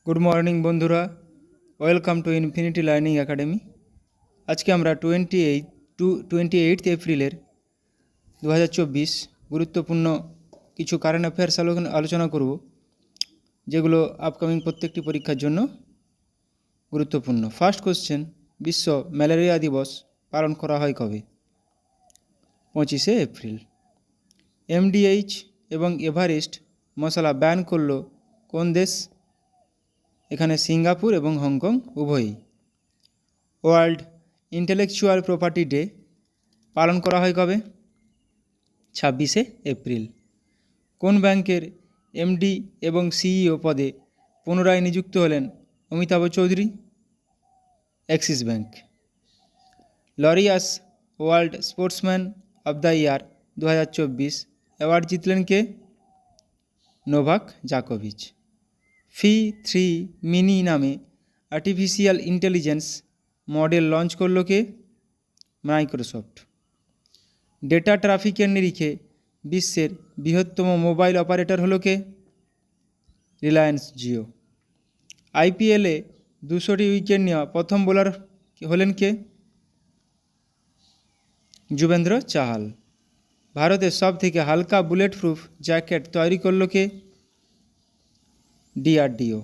Good morning বন্ধুরা, welcome to infinity learning academy. আজকে আমরা 28 এপ্রিলের 2024 গুরুত্বপূর্ণ কিছু কারেন্ট অ্যাফেয়ার্স আলোচনা করব, যেগুলো আপকামিং প্রত্যেকটি পরীক্ষার জন্য গুরুত্বপূর্ণ। ফার্স্ট কোশ্চেন, বিশ্ব ম্যালেরিয়া দিবস পালন করা হয় কবে? 25শে এপ্রিল। এমডিএইচ এবং এভারেস্ট মশলা ব্যান করল কোন দেশ? এখানে সিঙ্গাপুর এবং হংকং উভয়ই। ওয়ার্ল্ড ইন্টেলেকচুয়াল প্রপার্টি ডে পালন করা হয় কবে? 26শে এপ্রিল। কোন ব্যাংকের এমডি এবং সিইও পদে পুনরায় নিযুক্ত হলেন Amitabh Chowdhury? Axis bank. Laureus world sportsman of the year 2024 award জিতলেন কে? নোভাক জোকোভিচ। Phi-3 মিনি নামে আর্টিফিশিয়াল ইন্টেলিজেন্স মডেল লঞ্চ করল কে? মাইক্রোসফট। ডেটা ট্রাফিকের নিরিখে বিশ্বের বৃহত্তম মোবাইল অপারেটর হলো কে? রিলায়েন্স জিও। আইপিএলে 200টি উইকেট নেওয়া প্রথম বোলার হলেন কে? যুবেন্দ্র চাহাল। ভারতের সবথেকে হালকা বুলেট প্রুফ জ্যাকেট তৈরি করল কে? ডিআরডিও।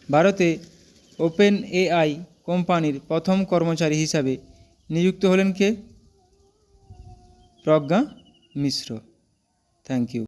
ভারতে ওপেন এআই কোম্পানির প্রথম কর্মচারী হিসাবে নিযুক্ত হলেন কে? প্রজ্ঞা মিশ্র। Thank you.